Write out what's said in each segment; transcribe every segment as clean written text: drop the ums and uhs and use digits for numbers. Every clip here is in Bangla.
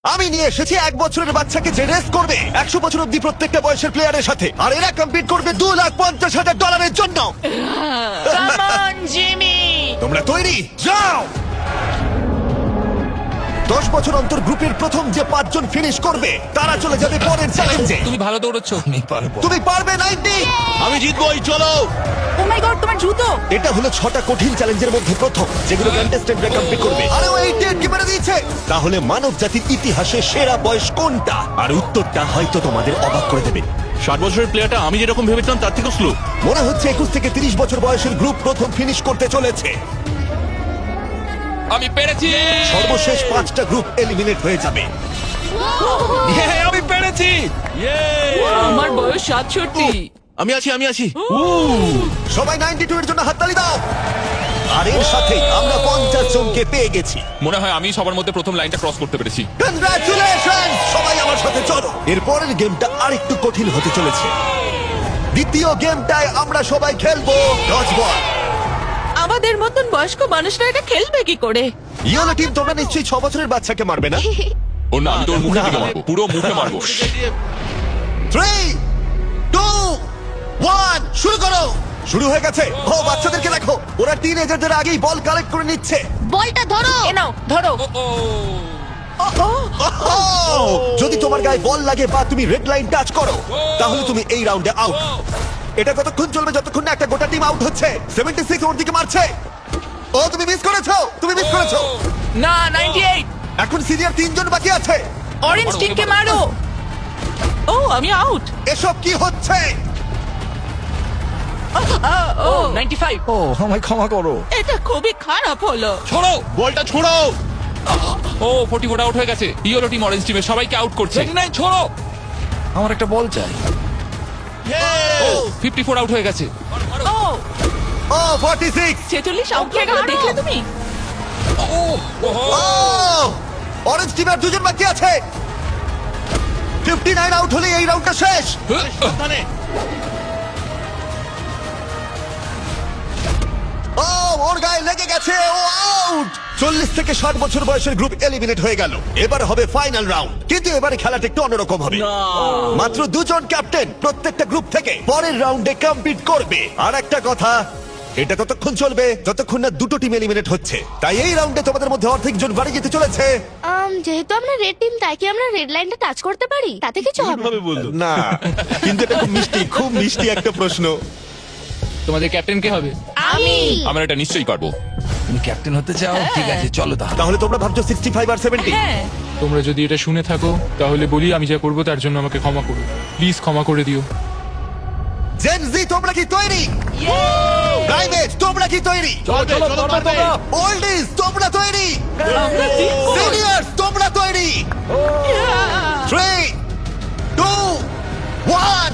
আমি নিয়ে এসেছি 1 বছরের বাচ্চাকে যে রেস করবে 100 বছর অব্দি প্রত্যেকটা বয়সের প্লেয়ারের সাথে, আর এরা কম্পিট করবে $2,50,000 জন্য। Come on Jimmy. তোমরা তৈরি? যাও। 10 বছর অন্তর গ্রুপের প্রথম যে 5 জন ফিনিশ করবে তারা চলে যাবে পরের চ্যালেঞ্জে। তুমি ভালো দৌড়চ্ছ। তুমি পারবে 90। আমি জিতবই, চলো। ও মাই গড, তোমার জুতো। এটা হলো 6টা কঠিন চ্যালেঞ্জের মধ্যে প্রথম, যেগুলো কন্টেস্টেন্টরা কমপ্লিট করবে। আরে ও 88 মেরে দিয়েছে। তাহলে মানব জাতির ইতিহাসে সেরা বয়স কোনটা? আর উত্তরটা হয়তো তোমাদের অবাক করে দেবে। 60 বছরের প্লেয়ারটা আমি যেরকম ভেবেছিলাম তার থেকেও স্লো। মনে হচ্ছে 21 থেকে 30 বছর বয়সের গ্রুপ প্রথম ফিনিশ করতে চলেছে। আমি পেরেছি। সর্বশেষ 5টা গ্রুপ এলিমিনেট হয়ে যাবে। আমি পেরেছি। আমার বয়স 67। আমি আছি। সবাই 92 এর জন্য হাততালি দাও। আর এর সাথে আমরা 50 জনকে পেয়ে গেছি। মনে হয় আমি সবার মধ্যে প্রথম লাইনটা ক্রস করতে পেরেছি। কনগ্রাচুলেশন! সবাই আমার সাথে চলো। এরপরের গেমটা আরেকটু কঠিন হতে চলেছে। দ্বিতীয় গেমটায় আমরা সবাই খেলবো ডজবল। আমাদের মতন বয়স্ক মানুষরা এটা খেলবে কি করে? ইয়েলো টিম, তোমরা নিশ্চয়ই 6 বছরের বাচ্চাকে মারবে না? ও না, আমি তোর মুখে দিকে মারবো, পুরো মুখে মারবো। 3, 2, 1 শুরু করো। শুরু হয়ে গেছে। ও বাচ্চাদেরকে দেখো, ওরা টিনেজারদের আগেই বল কালেক্ট করে নিচ্ছে। বলটা ধরো। এ নাও, ধরো। যদি তোমার গায়ে বল লাগে বা তুমি রেড লাইন টাচ করো তাহলে তুমি এই রাউন্ডে আউট। এটা কতক্ষণ চলবে? যতক্ষণ না একটা গোটা টিম আউট হচ্ছে। 76 ওর দিকে মারছে। ও তুমি মিস করেছো, তুমি মিস করেছো। না, 98। এখন সিনিয়র 3 জন বাকি আছে। অরেঞ্জ টিমকে মারো। ও, আমি আউট। এসব কি হচ্ছে? ও, 95। ও আমায় ক্ষমা করো। এটা খুবই খারাপ হলো। ছোড়ো বলটা, ছোড়ো। ও 44 আউট হয়ে গেছে। ইয়েলো টিম অরেঞ্জ টিমের সবাইকে আউট করছে। ছোড়ো। আমার একটা বল চাই। ও 54 আউট হয়ে গেছে। ও, ও 46। 46 আউট হয়ে গেল, দেখলে তুমি? ও অরেঞ্জ টিমের 2 জন বাকি আছে। 59 আউট হলে এই রাউন্ডটা শেষ। ও ওর গায়ে লেগে গেছে, ও আউট। 40 থেকে 60 বছর বয়সের গ্রুপ এলিমিনেট হয়ে গেল। এবার হবে ফাইনাল রাউন্ড, কিন্তু এবারে খেলাটা একটু অন্যরকম হবে। মাত্র 2 জন ক্যাপ্টেন প্রত্যেকটা গ্রুপ থেকে পরের রাউন্ডে কম্পিট করবে। আর একটা কথা, এটা ততক্ষণ চলবে যতক্ষণ না দুটো টিম এলিমিনেট হচ্ছে। তাই এই রাউন্ডে তোমাদের মধ্যে অর্ধেক জন বাড়ি যেতে চলেছে। যেহেতু আমরা রেড টিম, তাই কি আমরা রেড লাইনটা টাচ করতে পারি? তাতে কিছু হবে না। না, কিন্তু এটা খুব মিষ্টি, খুব মিষ্টি একটা প্রশ্ন। তোমাদের ক্যাপ্টেন কে হবে? আমি। আমরা এটা নিশ্চয়ই পারবো। তুমি ক্যাপ্টেন হতে চাও? ঠিক আছে, চলো তাহলে। তাহলে তোমরা ভাবছো 65 আর 70? হ্যাঁ। তোমরা যদি এটা শুনে থাকো তাহলে বলি আমি যা করবো তার জন্য আমাকে ক্ষমা করো, প্লিজ ক্ষমা করে দিও। জেন জি তোমরা কি তৈরি? প্রাইভেট তোমরা কি তৈরি? ওল্ডিজ তোমরা তৈরি? সিনিয়র্স তোমরা তৈরি? 3, 2, 1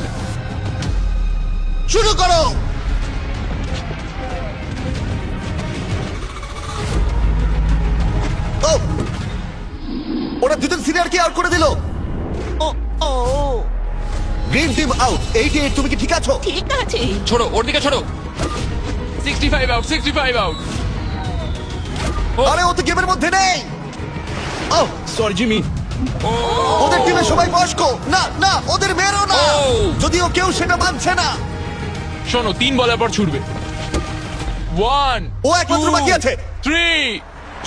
শুরু করো। ও ওরা 2 জন সিনিয়রকে আউট করে দিল। Green team out. 88 তুমি কি ঠিক আছো? ঠিক আছে। ছোড়ো, ওর দিকে ছোড়ো। 65 আউট, 65 আউট। আরে ও তো গেমের মধ্যে নেই। ও সরি জিমি। ওদের টিমে সবাই বয়স্ক। না না, ওদের মেরো না। ও। যদিও কেউ সেটা মানছে না। শোনো, 3 বলের পর ছুটবে। 1, ও একমাত্র বাকি আছে। 3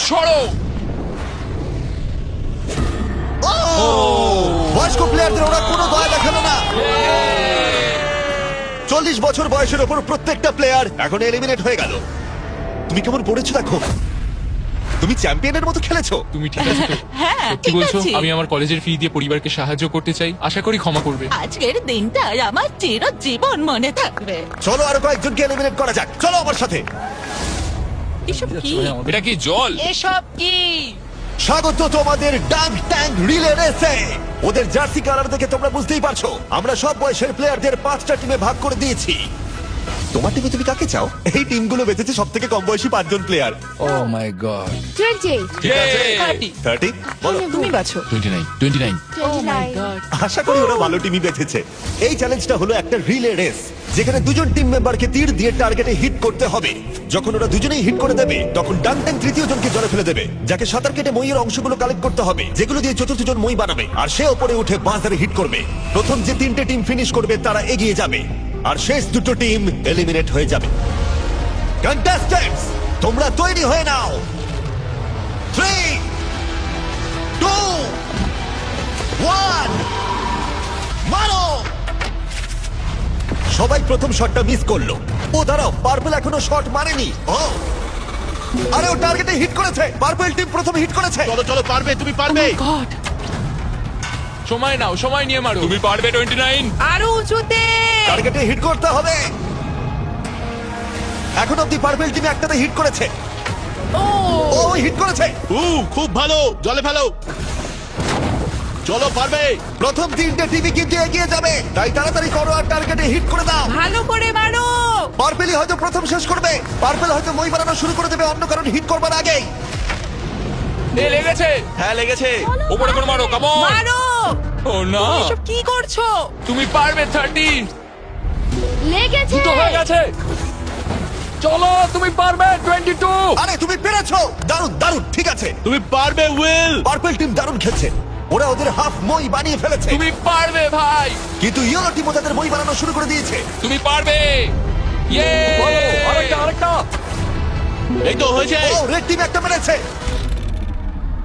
ছড়ো। বয়স্ক প্লেয়ারদের ওরা কোনো দয়া দেখালো না। 40 বছর বয়সের ওপর প্রত্যেকটা প্লেয়ার এখন এলিমিনেট হয়ে গেল। তুমি কেমন পড়েছো দেখো। তুমি চ্যাম্পিয়নের মতো খেলেছো। তুমি ঠিক আছো তো? হ্যাঁ, সত্যি ঠিক বলছো? আছে। আমি আমার কলেজের ফি দিয়ে পরিবারকে সাহায্য করতে চাই, আশা করি ক্ষমা করবে। আজকের দিনটা আমার চিরজীবন মনে থাকবে। চলো আরো কয়েকজনকে এলিমিনেট করা যাক। চলো আমার সাথে। এসব কি? এটা কি জল? এসব কি? স্বাগত তোমাদের ডাঙ্ক ট্যাঙ্ক রিলে রেসে। ওদের জার্সি কালার দেখে তোমরা বুঝতেই পারছো আমরা সব বয়সের প্লেয়ারদের 5টা টিমে ভাগ করে দিয়েছি। তোমার টিমে তুমি কাকে চাও? এই টিমগুলো বেঁচেছে সব থেকে কম বয়সী 5 জন প্লেয়ার। ও মাই গড 28, ঠিক আছে 30 বলো। তুমি বাছো 29 29 29। আশা করি ওরা ভালো টিমই বেঁচেছে। এই চ্যালেঞ্জটা হলো একটা রিলে রেস, যেখানে দুজন টিম মেম্বারকে তীর দিয়ে টার্গেটে হিট করতে হবে। যখন ওরা দুজনেই হিট করে দেবে তখন ডানটেন তৃতীয় জনকে জলে ফেলে দেবে, যাকে সাঁতার কেটে মইয়ের অংশগুলো কালেক্ট করতে হবে, যেগুলো দিয়ে চতুর্থ জন মই বানাবে, আর সে ওপরে উঠে বাজারে হিট করবে। প্রথম যে 3টে টিম ফিনিশ করবে তারা এগিয়ে যাবে, আর শেষ 2টো টিম এলিমিনেট হয়ে যাবে। কন্টেস্ট্যান্টস, তোমরা তৈরি হয়ে নাও। 3 2 1 মারো। সবাই প্রথম শটটা মিস করলো। ও দাঁড়াও, পার্পল এখনো শট মারেনি। ও আরে ও টার্গেটে হিট করেছে। পার্পল টিম প্রথম হিট করেছে। চলো চলো, পারবে, তুমি পারবে। গড সময় নাও, সময় নিয়ে মারো। তুমি পারবে 29। আরো উঁচুতে টার্গেটে হিট করতে হবে। এখন অব্দি পার্পল টিম একটাতে হিট করেছে। ও ও হিট করেছে। খুব ভালো, জলে ফেলো। চলো, পারবে। প্রথম 3টে টিমই কিন্তু এগিয়ে যাবে, তাই তাড়াতাড়ি করো আর টার্গেটে হিট করে দাও। ভালো করে মারো। পার্পলই হয়তো প্রথম শেষ করবে। পার্পল হয়তো মই বানানো শুরু করে দেবে অন্য কারণ হিট করবার আগেই। এ লেগেছে। হ্যাঁ, লেগেছে। উপরে করে মারো, কাম অন। মারো। ও না, এসব কি করছো? তুমি পারবে 30। লেগেছে। দুটো হয়ে গেছে। চলো তুমি পারবে 22। আরে তুমি পেরেছো, দারুণ দারুণ। ঠিক আছে, তুমি পারবে, উইল। পার্পল টিম দারুণ খেলছে। ওরা ওদের হাফ মই বানিয়ে ফেলেছে, তুমি পারবে ভাই, কিন্তু ইয়েলো টিম তাদের মই বানানো শুরু করে দিয়েছে। তুমি পারবে। ইয়ে বলো, আরেকটা। এই তো হয়েছে। ও রেড টিম একটা মেরেছে।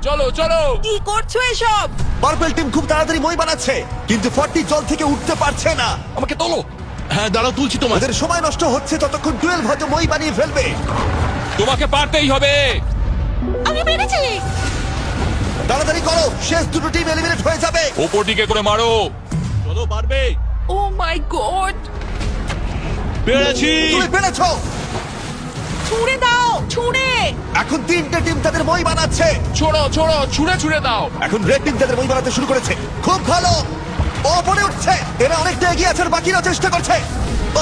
চলো চলো। কি করছো এসব? পার্পল টিম খুব তাড়াতাড়ি মই বানাচ্ছে, কিন্তু 40 জল থেকে উঠতে পারছে না। আমাকে তোলো। হ্যাঁ, দাঁড়াও, তুলছি তোমার। ওদের সময় নষ্ট হচ্ছে, ততক্ষণ 12 হয়তো মই বানিয়ে ফেলবে। তোমাকে পারতেই হবে। আমি পেরেছি। তাড়াতাড়ি করো, শেষ 2টো টিম এলিমিনেট হয়ে যাবে। ওপর দিকে করে মারো। চলো, পারবে। ও মাই গড। পেরেছি। তুমি পেরেছো। ছুঁড়ে দাও, ছুঁড়ে। এখন 3টে টিম তাদের মই বানাচ্ছে। ছোড়ো ছোড়ো, ছুঁড়ে ছুঁড়ে দাও। এখন রেড টিম তাদের মই বানাতে শুরু করেছে। খুব ভালো, ও ওপরে উঠছে। এরা অনেকটা এগিয়ে আছে, আর বাকিরা চেষ্টা করছে।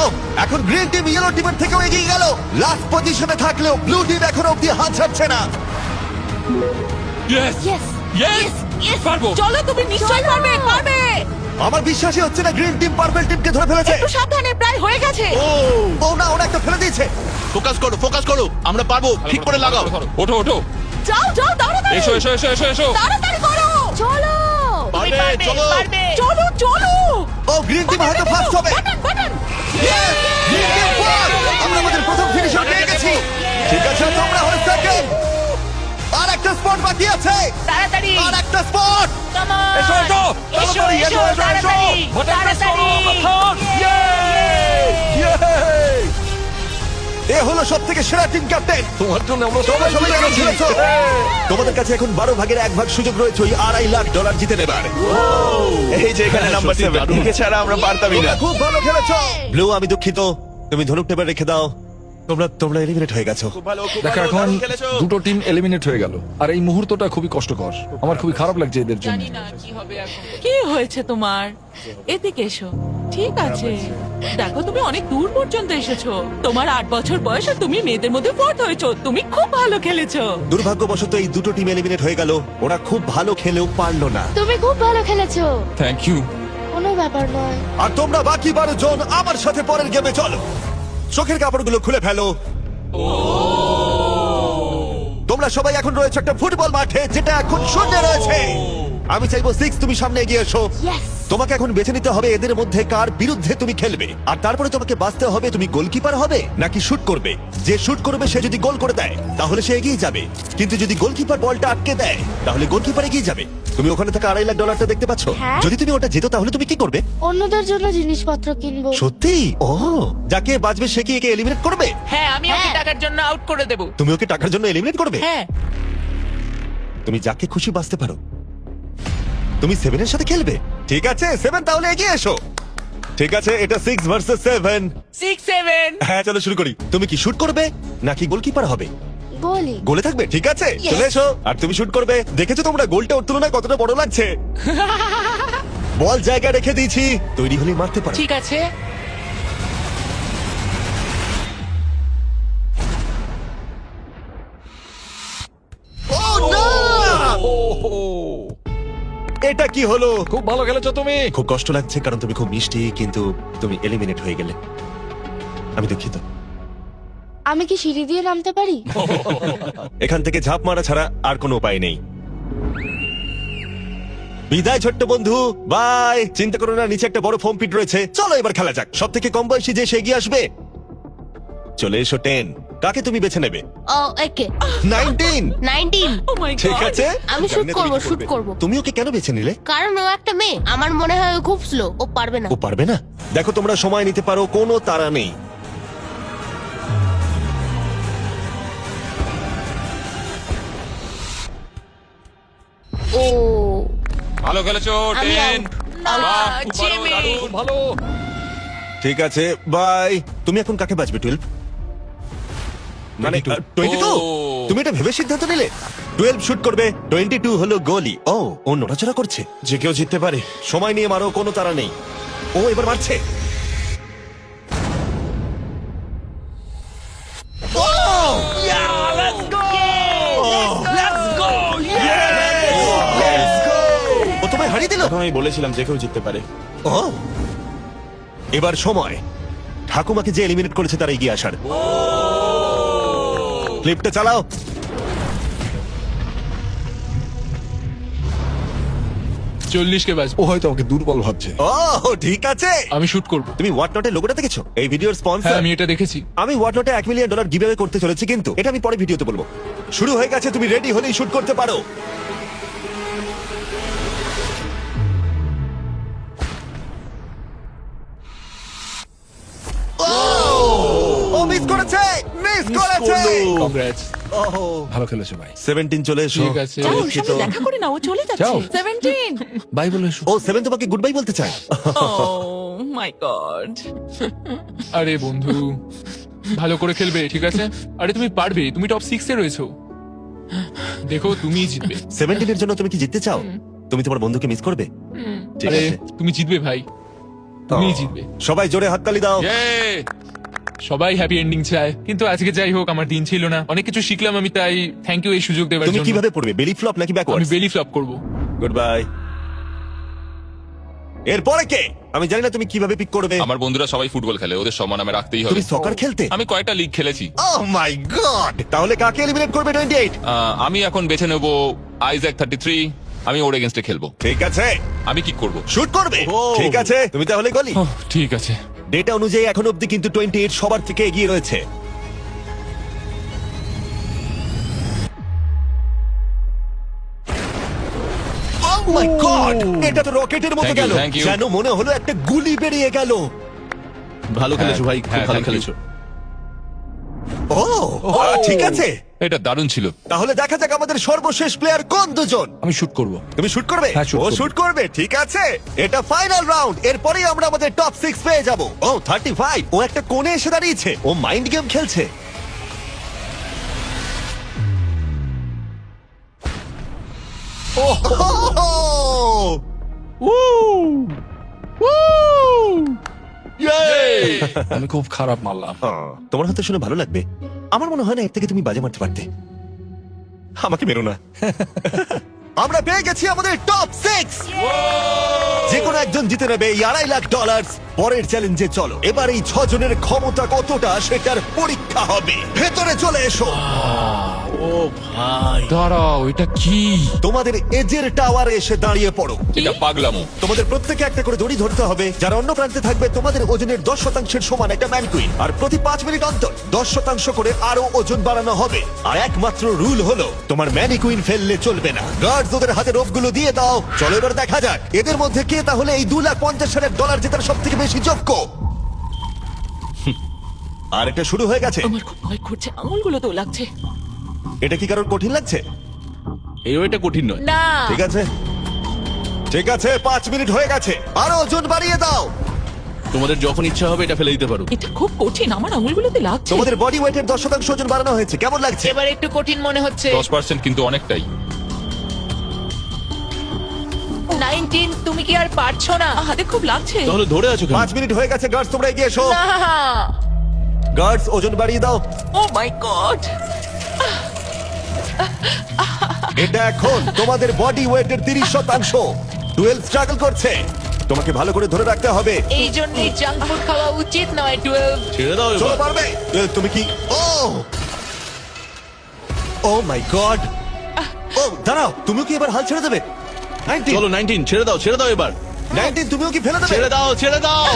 ও এখন গ্রিন টিম ইয়েলো টিমের থেকেও এগিয়ে গেল। লাস্ট পজিশনে থাকলেও ব্লু টিম এখন অব্দি হাত ছাড়ছে না। Yes Yes. ইয়েস, পারবো। চলো, তুমি নিশ্চয়ই পারবে, পারবে। আমার বিশ্বাসই হচ্ছে না গ্রিন টিম পার্পল টিমকে ধরে ফেলেছে। একটু সাবধানে, প্রায় হয়ে গেছে। ও না, ওরা একটা ফেলে দিয়েছে। ফোকাস করো, ফোকাস করো। আমরা পারবো, ঠিক করে লাগাও। ওঠো ওঠো। যাও যাও, তাড়াতাড়ি। এসো এসো এসো এসো এসো। তাড়াতাড়ি করো। চলো। তুমি পারবে, চলো। পারবে। চলো চলো। ও গ্রিন টিম হয়তো ফার্স্ট হবে। Button button. Yes! Green team first. আমরা আমাদের প্রথম ফিনিশার পেয়ে গেছি। ঠিক আছে, তোমরা হলে সেকেন্ড। আর একটা স্পট বাকি আছে। তাড়াতাড়ি। আর একটা স্পট। Come on! এসো, এসো। এসো, তাড়াতাড়ি, এসো, এসো, এসো, এসো। তাড়াতাড়ি, Button press করো, তাড়াতাড়ি। এ হলো সবথেকে সেরা টিম ক্যাপ্টেন। তোমার জন্য আমরা তোমরা সবাই সবাই কেমন খেলেছো? তোমাদের কাছে এখন 12 ভাগের 1 ভাগ সুযোগ রয়েছে ওই $2.5 লাখ জিতে নেবার। এই যে এখানে নাম্বার 7, একে ছাড়া আমরা পারতামই না। তোমরা খুব ভালো খেলেছো। ব্লু, আমি দুঃখিত, তুমি ধনুক টেবিল রেখে দাও। তোমরা এলিমিনেট হয়ে গেছো। খুব ভালো, খুব দেখো ভালো, এখন দারুণ খেলেছো। দুটো টিম এলিমিনেট হয়ে গেল, আর এই মুহূর্তটা খুবই কষ্টকর। আমার খুবই খারাপ লাগছে এদের জন্য। জানি না কি হবে এখন। কি হয়েছে তোমার? এদিকে এসো। ঠিক আছে, দেখো তুমি অনেক দূর পর্যন্ত এসেছো। তোমার 8 বছর বয়স আর তুমি মেয়েদের মধ্যে ফোর্থ হয়েছো। তুমি খুব ভালো খেলেছো। দুর্ভাগ্যবশত এই দুটো টিম এলিমিনেট হয়ে গেল। ওরা খুব ভালো খেলেও পারলো না। তুমি খুব ভালো খেলেছো। Thank you. কোনো ব্যাপার নয়। আর তোমরা বাকি 12 জন আমার সাথে পরের গেমে চলো। চোখের কাপড়গুলো খুলে ফেলো। তোমরা সবাই এখন রয়েছে একটা ফুটবল মাঠে, যেটা এখন শূন্য রয়েছে। আমি চাইবো 6 তুমি সামনে এগিয়ে এসো। Yes. তোমাকে এখন বেছে নিতে হবে এদের মধ্যে কার বিরুদ্ধে তুমি খেলবে, আর তারপরে তোমাকে বাঁচতে হবে তুমি গোলকিপার হবে নাকি শুট করবে। যে শুট করবে সে যদি গোল করে দেয় তাহলে সে এগিয়ে যাবে, কিন্তু যদি গোলকিপার বলটা আটকে দেয় তাহলে গোলকিপার এগিয়ে যাবে। তুমি ওখানে থাকা $2.5 লাখ দেখতে পাচ্ছ? হ্যাঁ। যদি তুমি ওটা যেত তাহলে তুমি কি করবে? অন্যদের জন্য জিনিসপত্র কিনবো। সত্যি? ও, যাকে বাঁচবে সে কি একে এলিমিনেট করবে? হ্যাঁ, আমি ওকে হ্যাঁ। টাকার জন্য আউট করে দেব। তুমি ওকে টাকার জন্য এলিমিনেট করবে? হ্যাঁ। তুমি যাকে খুশি বাঁচতে পারো। তুমি 7 এর সাথে খেলবে? ঠিক আছে 7, তাহলে এগিয়ে এসো। ঠিক আছে, এটা 6 ভার্সেস 7। 6-7। হ্যাঁ, চলো শুরু করি। তুমি কি শুট করবে নাকি গোলকিপার হবে? বলি। গোলে থাকবে? ঠিক আছে, চলে এসো। আর তুমি শুট করবে। দেখেছো তোমরা গোলটা ওর তুলনায় কতটা বড় লাগছে? বল জায়গা রেখে দিয়েছি, তৈরি হলেই মারতে পারো। ঠিক আছে। এটা কি হলো? খুব ভালো খেলেছো তুমি। খুব কষ্ট লাগছে কারণ তুমি খুব মিষ্টি, কিন্তু তুমি এলিমিনেট হয়ে গেলে। আমি দুঃখিত। আমি কি সিঁড়ি দিয়ে নামতে পারি? এখান থেকে ঝাঁপ মারা ছাড়া আর কোনো উপায় নেই। বিদায় ছোট্ট বন্ধু, বাই। চিন্তা করো না, নিচে একটা বড় ফোম পিট রয়েছে। চলো এবার খেলা যাক। সব থেকে কম বয়সী যে সে এগিয়ে আসবে। চলে এসো 10। কাকে তুমি বেছে নেবে? ও একে 19। 19। ও মাই ঠিক গড আছে, আমি shoot জানি না তুমি করবো, কি shoot করবে। করবো। তুমি ওকে কেন বেছে নিলে? কারণ ও একটা মেয়ে, আমার মনে হয় ও খুব স্লো, ও পারবে না। ও পারবে না। দেখো, তোমরা সময় নিতে পারো, কোনো তাড়া নেই। ও ভালো খেলেছো আমি 10 out। বাহ, খুব ভালো, জিমি। দারুণ। ভালো। ঠিক আছে, বাই। তুমি এখন কাকে বাঁচবে? 12 মানে 22? ও। তুমি এটা ভেবে সিদ্ধান্ত নিলে 12 শুট করবে, 22 হলো গোলি। ও নড়াচড়া করছে। যে কেউ জিততে পারে। সময় নিয়ে মারো, কোনো তাড়া নেই। ও এবার মারছে। ও! Let's go! ও তোমায় হারিয়ে দিল। আমি বলেছিলাম যে কেউ জিততে পারে। ও, এবার সময় ঠাকুমাকে যে এলিমিনেট করেছে তার এগিয়ে আসার। ক্লিপটা চালাও। কে বাজবে। ও হয়তো আমাকে দুর্বল ভাবছে। ও ঠিক আছে। আমি শুট করব। তুমি হোয়াটনটের লোগোটা দেখেছো? এই ভিডিওর হ্যাঁ স্পন্সর। আমি এটা দেখেছি। আমি হোয়াটনটে $1 মিলিয়ন গিভঅ্যাওয়ে করতে চলেছি, কিন্তু এটা আমি পরে ভিডিওতে বলবো। শুরু হয়ে গেছে, তুমি রেডি হলেই শুট করতে পারো। ও মিস করেছে, মিস করেছে। কংগ্রাটস। ওহো, ভালো খেলেছো ভাই। 17 চলে এসো। ঠিক আছে। যাও, ওর দুঃখিত। সাথে দেখা করে না, ও চলে যাচ্ছে। যাও। 17। বাই বলে এসো। ও 7 তোমাকে গুড বাই বলতে চায়। ও মাই গড। আরে বন্ধু, ভালো করে খেলবে, ঠিক আছে? আরে তুমি পারবে, তুমি টপ 6 এ রয়েছো। দেখো তুমিই জিতবে। 17 এর জন্য তুমি কি জিততে চাও? তুমি তোমার বন্ধুকে মিস করবে? ঠিক আরে আছে। তুমি জিতবে ভাই, তুমিই জিতবে। সবাই জোরে হাততালি দাও। Yay! সবাই হ্যাপি এন্ডিং চায়, কিন্তু আজকে যাই হোক আমার দিন ছিল না। অনেক কিছু শিখলাম আমি, তাই থ্যাংক ইউ এই সুযোগ দেওয়ার তুমি জন্য। কিভাবে পড়বে? বেলি ফ্লপ নাকি আমি ব্যাকওয়ার্ডস? বেলি ফ্লপ করব। Good bye. এরপরে কে? আমি জানি না তুমি কিভাবে পিক করবে। আমার বন্ধুরা সবাই ফুটবল খেলে, ওদের সম্মান আমি রাখতেই হবে। তুমি সকার খেলতে? আমি কয়েকটা লিগ খেলেছি। ও মাই গড! তাহলে কাকে এলিমিনেট করবে 28? আমি এখন বেছে নেব আইজ্যাক 33। আমি ওর এগেইনস্টে খেলবো। ঠিক আছে, আমি কি করব? শুট করবে। ঠিক আছে, তুমি তাহলে গলি। ওহ, ঠিক আছে। ডেটা অনুযায়ী এখন অবধি কিন্তু 28 সবার থেকে এগিয়ে রয়েছে। Oh my God! এটা তো রকেটের মতো Thank you, গেল। thank you. যেন মনে হলো একটা গুলি বেরিয়ে গেল। ভালো খেলেছো ভাই, খুব হ্যাঁ, ভালো thank you. খেলেছো। ও ঠিক আছে, এটা দারুণ ছিল। তাহলে দেখা যাক আমাদের সর্বশেষ প্লেয়ার কোন দুজন। আমি শুট করব। তুমি শুট করবে? হ্যাঁ, shoot ও করবো। শুট করবে, ঠিক আছে। এটা ফাইনাল রাউন্ড, এরপরেই আমরা আমাদের টপ 6 পেয়ে যাব। ও 35, ও একটা কোণে এসে দাঁড়িয়েছে, ও মাইন্ড গেম খেলছে। আমি খুব খারাপ মারলাম। তোমার হাতে শুনে ভালো লাগবে। আমার মনে হয় না এর থেকে তুমি বাজে মারতে পারতে। আমাকে মেরো না। আমরা পেয়ে গেছি আমাদের টপ 6। যে কোনো একজন জিতে নেবে এই $2.5 লাখ। পরের চ্যালেঞ্জে চলো, এবার এই 6 জনের ক্ষমতা কতটা সেটার পরীক্ষা হবে। ভেতরে চলে এসো। দাঁড়াও, এটা কি? তোমাদের এজের টাওয়ারে এসে দাঁড়িয়ে পড়ো। এটা পাগলামো। তোমাদের প্রত্যেকে একটা করে দড়ি ধরতে হবে, যার অন্য প্রান্তে থাকবে তোমাদের ওজনের 10% সমান একটা ম্যানকুইন। আর প্রতি 5 মিনিট অন্তর 10% করে আরো ওজন বাড়ানো হবে। আর একমাত্র রুল হলো তোমার ম্যানিকুইন ফেললে চলবে না। গার্ডস ওদের হাতে রোপগুলো দিয়ে দাও। চলো এবার দেখা যাক এদের মধ্যে কে তাহলে এই $2,50,000 জেতার সব থেকে বেশি যোগ্য। আর এটা শুরু হয়ে গেছে। আমার খুব ভয় করছে, আঙুলগুলো তো লাগছে। এটা কি কারোর কঠিন লাগছে? এই ওইটা কঠিন নয়। না, ঠিক আছে, ঠিক আছে, 5 মিনিট হয়ে গেছে। আরো ওজন বাড়িয়ে দাও। তোমাদের যখন ইচ্ছা হবে এটা ফেলে দিতে পারো। এটা খুব কঠিন, আমার আঙুলগুলোতে লাগছে। তোমাদের বডি ওয়েটের 10% ওজন বাড়ানো হয়েছে, কেমন লাগছে? এবার একটু কঠিন মনে হচ্ছে। 10% কিন্তু অনেকটাই। 19, তুমি কি আর পারছো না? হাতে খুব লাগছে। তাহলে ধরে আছো কেন? 5 মিনিট হয়ে গেছে। গার্ডস তোমরা এগিয়ে এসো। না, গার্ডস ওজন বাড়িয়ে দাও। ও মাই গড। এটা এখন তোমাদের বডি ওয়েটের 30%। 12 স্ট্রাগল করছে। তোমাকে ভালো করে ধরে রাখতে হবে। এই জন্যই জাঙ্ক ফুড খাওয়া উচিত নয় 12। ছেড়ে দাও চলো এবার। পারবে 12, তুমি কি ও মাই গড। ও দাঁড়াও, তুমিও কি এবার হাল ছেড়ে দেবে? 19, চলো 19 ছেড়ে দাও এবার। 19, তুমিও কি ফেলে দেবে? ছেড়ে দাও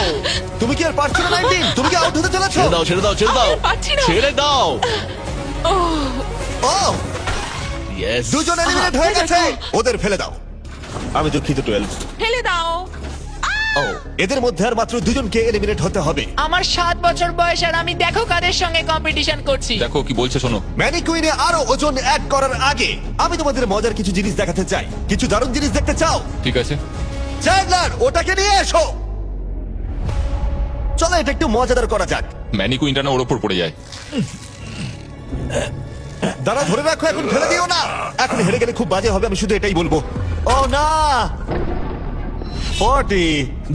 তুমি কি আর পারছো না 19? তুমি কি আউট হতে চলেছো? ছেড়ে দাও আমি আর পারছি না। ছেড়ে দাও। ও ইয়েস, দুজন এলিমিনেট হয়ে গেছে। ওদের ফেলে দাও। আমি দুঃখিত 12। ফেলে দাও। ও এদের মধ্যে আর মাত্র দুজনকে এলিমিনেট হতে হবে। আমার 7 বছর বয়স আর আমি দেখো কাদের সঙ্গে কম্পিটিশন করছি। দেখো কি বলছে শোনো। ম্যানিকুইনে আরো ওজন অ্যাড করার আগে আমি তোমাদের মজার কিছু জিনিস দেখাতে চাই। কিছু দারুণ জিনিস দেখতে চাও? ঠিক আছে, চ্যান্ডলার, ওটাকে নিয়ে এসো। চলো এটা একটু মজাদার করা যাক। ম্যানিকুইনটা না ওর ওপর পড়ে যায়। দাঁড়া, ধরে রাখো, এখন ফেলে দিও না। এখন হেরে গেলে খুব বাজে হবে, আমি শুধু এটাই বলবো। ও না, 40।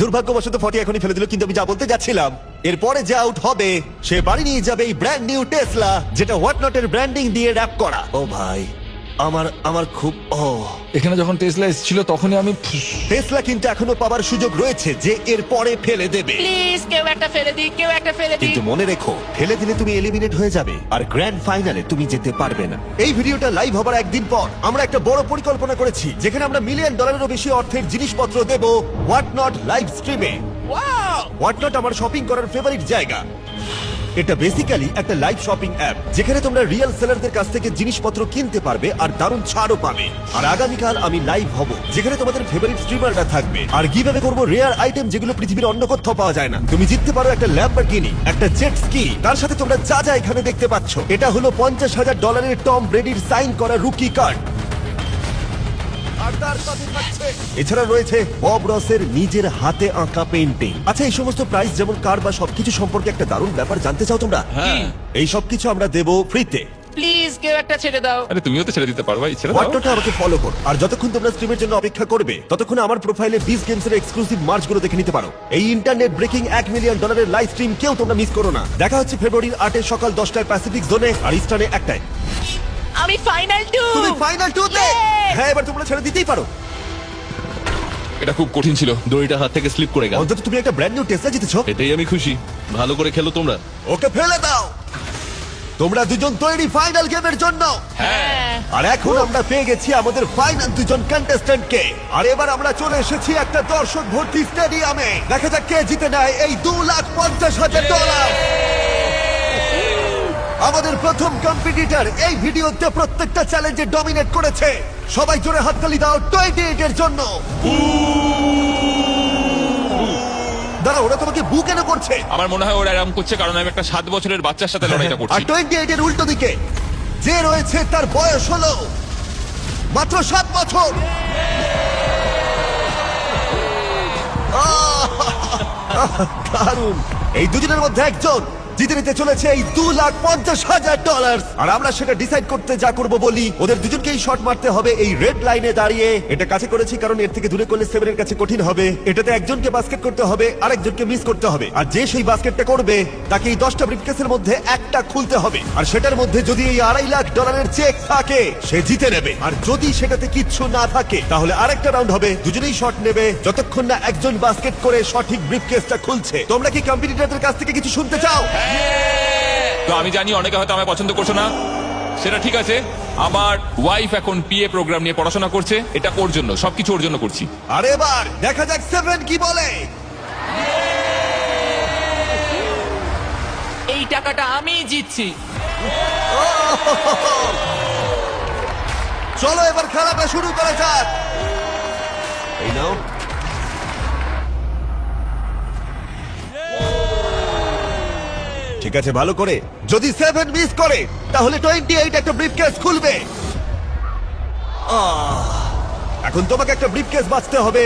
দুর্ভাগ্যবশত 40 এখনই ফেলে দিল, কিন্তু আমি যা বলতে যাচ্ছিলাম, এরপরে যে আউট হবে সে বাড়ি নিয়ে যাবে এই ব্র্যান্ড নিউ টেসলা, যেটা হোয়াটনটের ব্র্যান্ডিং দিয়ে র‍্যাপ করা। ও ভাই, আমার খুব এখানে যখন টেসলা এসেছিল তখনই আমি টেসলা কিন্তু এখনো পাবার সুযোগ রয়েছে যে এর পরে ফেলে দেবে। প্লিজ কেউ একটা ফেলে দিই, কেউ একটা ফেলে দিই। কিন্তু মনে রেখো, ফেলে দিলে তুমি এলিমিনেট হয়ে যাবে আর গ্র্যান্ড ফাইনালে তুমি যেতে পারবে না। এই ভিডিওটা লাইভ হবার একদিন পর আমরা একটা বড় পরিকল্পনা করেছি, যেখানে আমরা $1 মিলিয়নেরও বেশি অর্থের জিনিসপত্র দেব হোয়াট নট লাইভ স্ট্রিমে। হোয়াট নট আমার শপিং করার ফেভারিট জায়গা। এটা বেসিক্যালি একটা লাইভ শপিং অ্যাপ, যেখানে তোমরা রিয়েল সেলারদের কাছ থেকে জিনিসপত্র কিনতে পারবে আর দারুণ ছাড়ও পাবে। আর আগামীকাল আমি লাইভ হব, যেখানে তোমাদের ফেভারিট স্ট্রিমাররা থাকবে। আর গিভঅ্যাওয়ে করব রেয়ার আইটেম, যেগুলো পৃথিবীর অন্য কোথাও পাওয়া যায় না। তুমি জিততে পারো একটা ল্যাম্বরগিনি, একটা জেট স্কি, তার সাথে তোমরা যা যা এখানে দেখতে পাচ্ছ। এটা হলো $50,000 টম ব্রেডির সাইন করা রুকি কার্ড। আর তার সাথে থাকছে, এছাড়া রয়েছে বব রসের নিজের হাতে আঁকা পেইন্টিং। আচ্ছা, এই সমস্ত প্রাইস যেমন কার বা সবকিছু সম্পর্কে একটা দারুণ ব্যাপার জানতে চাও তোমরা? হ্যাঁ। এই সবকিছু আমরা দেবো ফ্রিতে। প্লিজ কেউ একটা ছেড়ে দাও। আরে তুমিও তো ছেড়ে দিতে পারো ভাই, ছেড়ে দাও। হোয়াটনটে আমাকে ফলো করো, আর যতক্ষণ তোমরা স্ট্রিমের জন্য অপেক্ষা করবে ততক্ষণ আমার প্রোফাইলে বিস গেমস এর এক্সক্লুসিভ মার্চগুলো দেখে নিতে পারো। এই internet breaking $1 million live stream কেউ তোমরা মিস করো না। দেখা হচ্ছে ফেব্রুয়ারির 8 সকাল 10টায় প্যাসিফিক জোনে আর ইস্টার্নে 1টায়। আমি ফাইনাল 2। তুমি ফাইনাল 2তে? হ্যাঁ, এবার তোমরা ছেড়ে দিতেই পারো। এটা খুব কঠিন ছিল। দড়িটা হাত থেকে স্লিপ করে গেল। অন্তত তুমি একটা ব্র্যান্ড নিউ টেসলা জিতেছো। এটাই আমি খুশি। ভালো করে খেলো তোমরা। ওকে ফেলে দাও। তোমরা দুজন তৈরি ফাইনাল গেমের জন্য? হ্যাঁ। আর এখন আমরা পেয়ে গেছি আমাদের ফাইনাল দুজন কন্টেস্ট্যান্টকে। আর এবার আমরা চলে এসেছি একটা দর্শক ভর্তি স্টেডিয়ামে। দেখা যাক কে জিতে নেয় এই $2,50,000। আমাদের প্রথম কম্পিটিটর এই ভিডিওতে প্রত্যেকটা চ্যালেঞ্জে ডমিনেট করেছে। সবাই জোরে হাততালি দাও 28 এর জন্য। দাঁড়া, ওরা তোমাকে বু কেন করছে? আমার মনে হয় ওরা এরকম করছে কারণ আমি একটা 7 বছরের বাচ্চার সাথে লড়াইটা আর করছি। 28 এর উল্টো দিকে যে রয়েছে তার বয়স হলো মাত্র 7 বছর। দারুণ। এই দুজনের মধ্যে একজন জিতে নিতে চলেছে এই $2,50,000। আর আমরা সেটা ডিসাইড করতে যা করব বলি, ওদের দুজনকেই শট মারতে হবে এই রেড লাইনে দাঁড়িয়ে। এটা কাছে করেছি কারণ এর থেকে দূরে করলে 7 এর কাছে কঠিন হবে। এটাতে একজনকে বাস্কেট করতে হবে, আরেকজনকে মিস করতে হবে। আর যে সেই বাস্কেটটা করবে তাকে এই 10টা ব্রিফকেসের মধ্যে একটা খুলতে হবে। আর সেটার মধ্যে যদি এই $2,50,000 চেক থাকে সে জিতে নেবে। আর যদি সেটাতে কিচ্ছু না থাকে তাহলে আরেকটা রাউন্ড হবে, দুজনেই শট নেবে যতক্ষণ না একজন বাস্কেট করে সঠিক ব্রিফকেসটা খুলছে। তোমরা কি কম্পিটিটরদের কাছ থেকে কিছু শুনতে চাও? তো আমি জানি অনেকে হয়তো আমায় পছন্দ করছো না, সেটা ঠিক আছে। আমার ওয়াইফ এখন পিএ প্রোগ্রাম নিয়ে পড়াশোনা করছে, এটা ওর জন্য, সবকিছু ওর জন্য করছি। আর এবার দেখা যাক 7 কি বলে। এই টাকাটা আমি জিতছি। চলো এবার খেলাটা শুরু করা যাক। এই নাও। ঠিক আছে, ভালো করে। যদি 7 মিস করে তাহলে 28 একটা ব্রিফকেস খুলবে। এখন তোমাকে একটা ব্রিফকেস বাঁচতে হবে।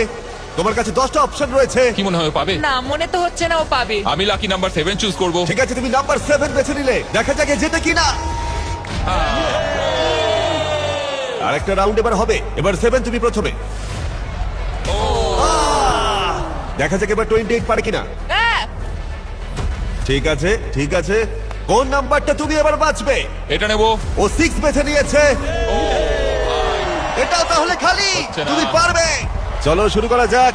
তোমার কাছে 10টা অপশন রয়েছে। কি মনে হয় ও পাবে? না, মনে তো হচ্ছে না ও পাবে। আমি লাকি নাম্বার 7 চুজ করব। ঠিক আছে, তুমি নাম্বার 7 বেছে নিলে। দেখা যাক যেতে কিনা। আরেকটা রাউন্ড এবার হবে। এবার 7 তুমি প্রথমে। দেখা যাক এবার 28 পারে কিনা। হ্যাঁ। ঠিক আছে, ঠিক আছে। কোন নাম্বারটা তুমি এবার বাঁচবে? এটা নেব। ও 6 বেছে নিয়েছে। এটাও তাহলে খালি। হচ্ছে না। তুমি পারবে। চলো শুরু করা যাক।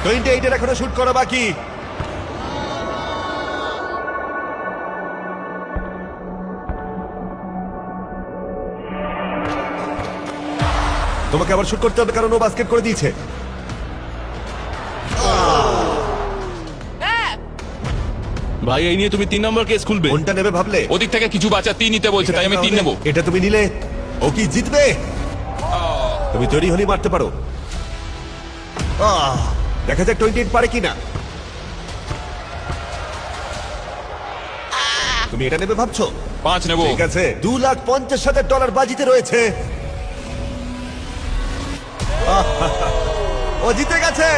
টোয়েন্টি 28 এখনো শুট করা বাকি। তোমাকে আবার শুট করতে হবে কারণ ও বাস্কেট করে দিয়েছে। ভাই এই নিয়ে তুমি 3 নম্বর কেস খুলবে? কোনটা নেবে ভাবলে? ওদিক থেকে কিছু বাচ্চা 3 নিতে বলছে, তাই আমি 3 নেবো। এটা তুমি নিলে, ও কি জিতবে? তুমি তৈরি হলেই মারতে পারো। দেখা যাক 28 পারে কিনা। তুমি এটা নেবে ভাবছো? 5 নেবো। ঠিক আছে, $2,50,000 বাজিতে রয়েছে। ও জিতে গেছে।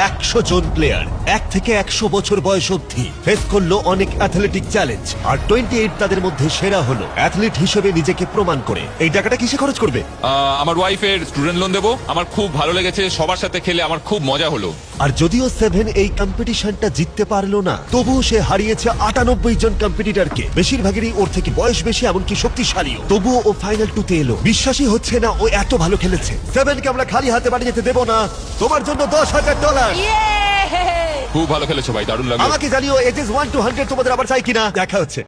100 জন প্লেয়ার 1 থেকে 100 বছর বয়স অবধি ফেস করলো অনেক অ্যাথলেটিক চ্যালেঞ্জ, আর 28 তাদের মধ্যে সেরা হলো অ্যাথলিট হিসেবে নিজেকে প্রমাণ করে। এই টাকাটা কিসে খরচ করবে? আমার ওয়াইফের স্টুডেন্ট লোন দেবো। আমার খুব ভালো লেগেছে, সবার সাথে খেলে আমার খুব মজা হলো। আর যদিও 7 এই কম্পিটিশনটা জিততে পারলো না, তবুও সে হারিয়েছে 98 জন কম্পিটিটরকে। বেশিরভাগেরই ওর থেকে বয়স বেশি, এমনকি শক্তিশালীও। তবুও ও ফাইনাল 2-তে এলো। বিশ্বাসই হচ্ছে না ও এত ভালো খেলেছে। 7 কে আমরা খালি হাতে বাড়ি যেতে দেবো না। তোমার জন্য $10,000। খুব ভালো খেলেছো ভাই, দারুণ লাগলো। আমাকে জানিও এজেস 1 to 100 তোমাদের আবার চাই কিনা। দেখা হচ্ছে।